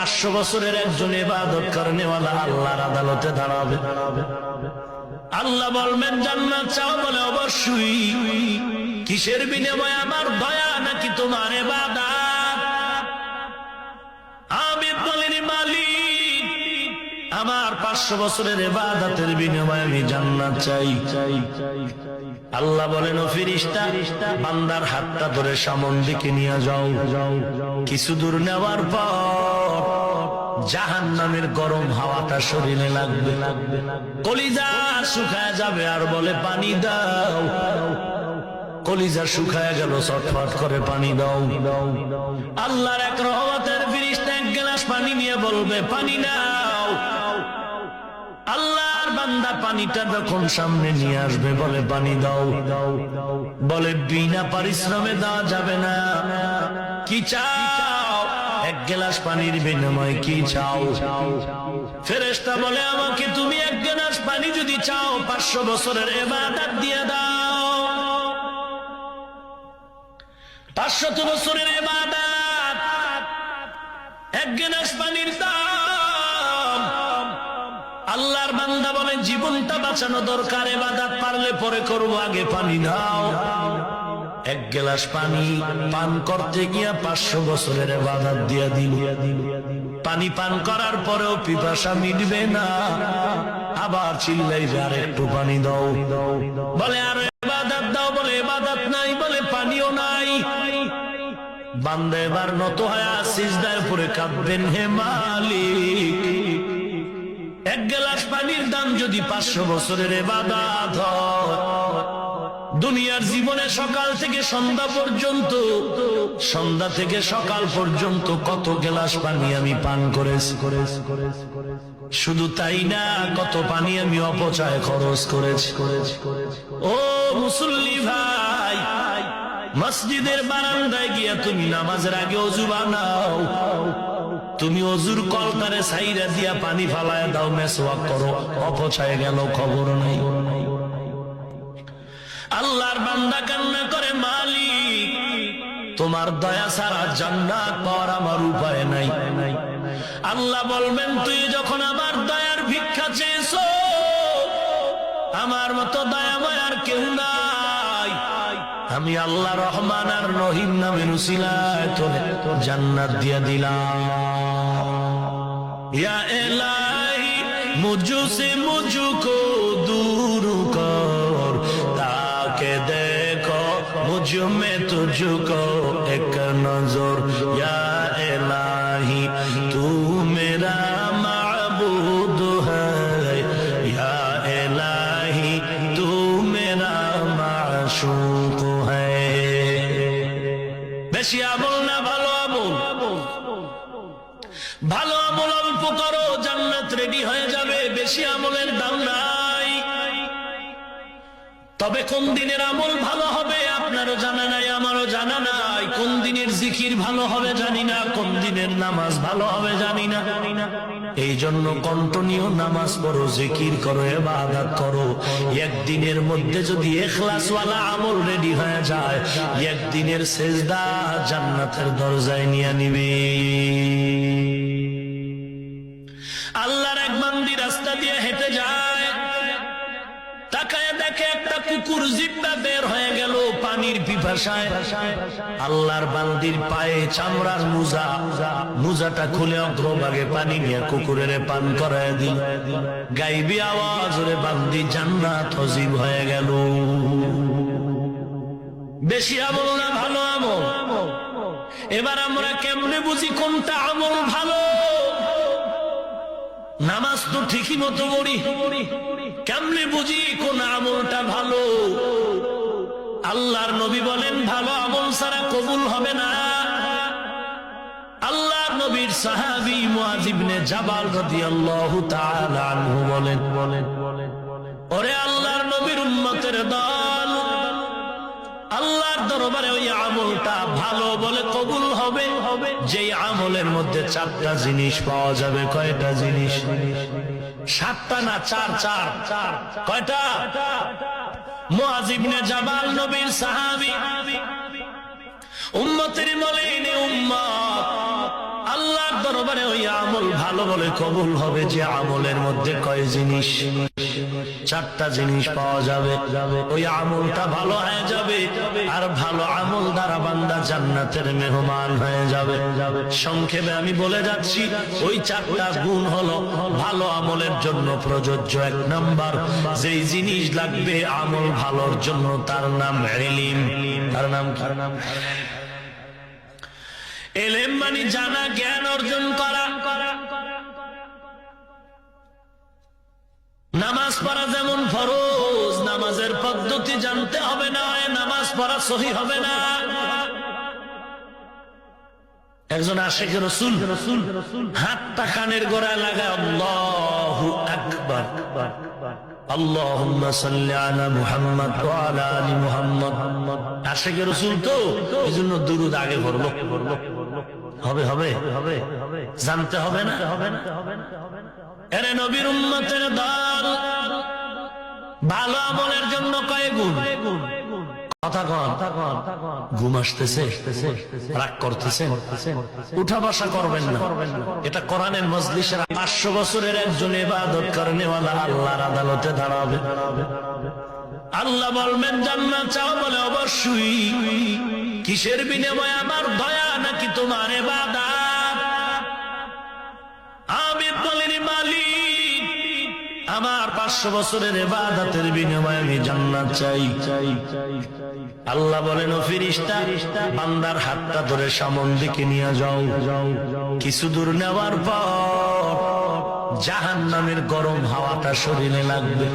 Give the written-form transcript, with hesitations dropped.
500 বছরের একজন ইবাদত করেনেওয়ালা আল্লাহর আদালতে দাঁড়াবে। আল্লাহ বলবেন জান্নাত চাও? বলে অবশ্যই। কিসের বিনিময়ে? আমার দয়া নাকি তোমার ইবাদত? আমির বলেন মালিক, আমার 500 বছরের ইবাদতের বিনিময়ে আমি জান্নাত চাই। আল্লাহ বলেন ও ফেরেশতা, বান্দার হাতটা ধরে সামন দিকে নিয়ে যাও। কিছু দূর নেওয়ার পর জাহান্নামের গরম হাওয়াটা শরীরে লাগবে, কলিজা শুকায় যাবে আর বলে পানি দাও। কলিজা শুকায় গেল, ছটফট করে পানি দাও। আল্লাহর এক রহমতের ফেরেশতা এক গ্লাস পানি নিয়ে বলবে পানি নাও। আল্লাহর বান্দা পানিটা যখন সামনে নিয়ে আসবে বলে পানি দাও। বলে বিনা পরিশ্রমে দেওয়া যাবে না। কি চাও? এক গ্লাস পানির বিনিময়ে কি চাও? ফেরেশতা বলে আমাকে তুমি এক গ্লাস পানি যদি চাও 500 বছরের ইবাদত দিয়ে দাও। 500 বছরের ইবাদত, এক গ্লাস পানির দাম। আল্লাহর বান্দা বলে জীবনটা বাঁচানো দরকার, ইবাদত পারলে পরে করব, আগে পানি দাও। এক গ্লাস পানি পান করতে গিয়া 500 বছরের ইবাদত দিয়া দিল। পানি পান করার পরেও পিপাসা মিটবে না, আবার চিল্লাইবে আর একটু পানি দাও। বলে আর ইবাদত দাও। বলে ইবাদত নাই। বলে পানিও নাই। বান্দা এবার নত হয়ে সিজদায় পড়ে কাঁদবেন, হে মালিক, এক গ্লাস পানির দাম যদি 500 বছরের ইবাদত হয়, দুনিয়ার জীবনে সকাল থেকে সন্ধ্যা পর্যন্ত, সন্ধ্যা থেকে সকাল পর্যন্ত কত গ্লাস পানি আমি পান করেছি। শুধু তাই না, কত পানি আমি অপচয় খরচ করেছি। ও মুসল্লি ভাই, মসজিদের বারান্দায় গিয়া তুমি নামাজের আগে ওযু বানাও। তুমি ওযুর কলটারে ছাইরা দিয়া পানি ফালায় দাও, মেসওয়াক করো, অপচয় গেল, খবর নাই। আল্লাহর বান্দা কান্না করে মালিক, তোমার দয়া ছাড়া জান্নাত পাওয়ার আমার উপায় নাই। আল্লাহ বলবেন তুই যখন আমার দয়ার ভিক্ষা চেয়েছো, আমার মতো দয়াময় আর কেউ নাই। আমি আল্লাহ রহমান আর রহিম নামের উসিলায় তোরে জান্নাত দিয়া দিলাম। ইয়া ইলাহি মুঝসে মুঝকো दूर कर, ताके देखो मुझ में तुझको एक नजर। या इलाही तू मेरा माबूद है, या इलाही तू मेरा माशूक है। বেশি আমল না ভালো আমল, ভালো আমল অল্প করো, জান্নাত রেডি হয়ে যাবে। বেশি আমলের দাম নাই। তবে কোন দিনের আমল ভালো হবে আপনারও জানা নাই, আমারও জানা নাই। কোন দিনের জিকির ভালো হবে জানি না, কোন দিনের নামাজ ভালো হবে জানি না। এই জন্য কন্টিনিউ নামাজ পড়ো, জিকির করো, ইবাদত করো। একদিনের মধ্যে যদি ইখলাসওয়ালা আমল রেডি হয়ে যায়, একদিনের সেজদা জান্নাতের দরজায় নিয়ে নিবে। আল্লাহর এক বান্দি রাস্তা দিয়ে হেঁটে যায়, তাকায় দেখে একটা কুকুর জিব্বা বের হয়ে গেল পানির পিপাসায়। আল্লাহর বান্দির পায়ে চামড়ার মোজা, মোজাটা খুলে অগ্রভাগে পানি নিয়ে কুকুরের পান করায় দিল। গাইবি আওয়াজ রে বান্দি জান্নাত নসিব হয়ে গেল। বেশি আমল না ভালো আমল? এবার আমরা কেমনে বুঝি কোনটা আমল ভালো? নামাজ তো ঠিকই মতো পড়ি, কেমনে বুঝি কোন আমলটা ভালো? আল্লাহর নবী বলেন ভালো আমল ছাড়া কবুল হবে না। আল্লাহর নবীর সাহাবী মুআয ইবনে জাবাল রাদিয়াল্লাহু তাআলা আনহু বলেন, ওরে আল্লাহর নবীর উম্মতের দল, আল্লাহর দরবারে ওই আমলটা ভালো বলে কবুল হবে যেই আমলের মধ্যে 4টা জিনিস পাওয়া যাবে। কয়টা জিনিস? 7টা না, 4। কয়টা? মুআয ইবনে জাবাল নবীর সাহাবী, উম্মতের বলেন উম্মত, আল্লাহর দরবারে ওই আমল ভালো বলে কবুল হবে যে আমলের মধ্যে কয় জিনিস? 4টা জিনিস পাওয়া যাবে। ওই আমলটা ভালো হয়ে যাবে, আর ভালো আমল দ্বারা বান্দা জান্নাতের মেহমান হয়ে যাবে। সংক্ষেপে আমি বলে যাচ্ছি, ওই 4টা গুণ হলো ভালো আমলের জন্য প্রযোজ্য। 1 নাম্বার, যেই জিনিস লাগবে আমল ভালোর জন্য, তার নাম ইলম। তার নাম কি? ইলম মানে জানা, জ্ঞান অর্জন করা। নামাজ পড়া যেমন ফরজ, নামাজের পদ্ধতি জানতে হবে, না নামাজ পড়া সহি হবে না। একজন আশিক রাসূল হাতটা কানের গোড়ায় লাগায় আল্লাহু আকবার, আল্লাহুম্মা সাল্লি আলা মুহাম্মদ ওয়া আলা আলি মুহাম্মদ। আশিক রাসূল তো এজন্য দুরূদ আগে পড়লো। হবে হবে হবে জানতে হবে না? এরে নবীর উম্মতের দল, ভালো আমলের জন্য কয় গুণ? কথা কন। ঘুম আসতেছে, রাগ করতেছেন, উঠা বসা করবেন না। এটা কোরআনের মজলিসের 500 বছরের একজন ইবাদত করেনেওয়ালা আল্লাহর আদালতে দাঁড়াবে। আল্লাহ বলবেন জান্নাত চাও? বলে অবশ্যই। কিসের বিনিময়ে? আমার দয়া নাকি তোমার ইবাদত? আমি বলিনি মালিক, আমার 500 বছরের ইবাদতের বিনিময়ে আমি জান্নাত চাই। আল্লাহ বলেন, ও ফেরেশতা, বান্দার হাতটা ধরে সামন দিকে নিয়ে যাও। কিছু দূর নেওয়ার পর জাহান্নামের গরম হাওয়াটা শরীরে লাগবে।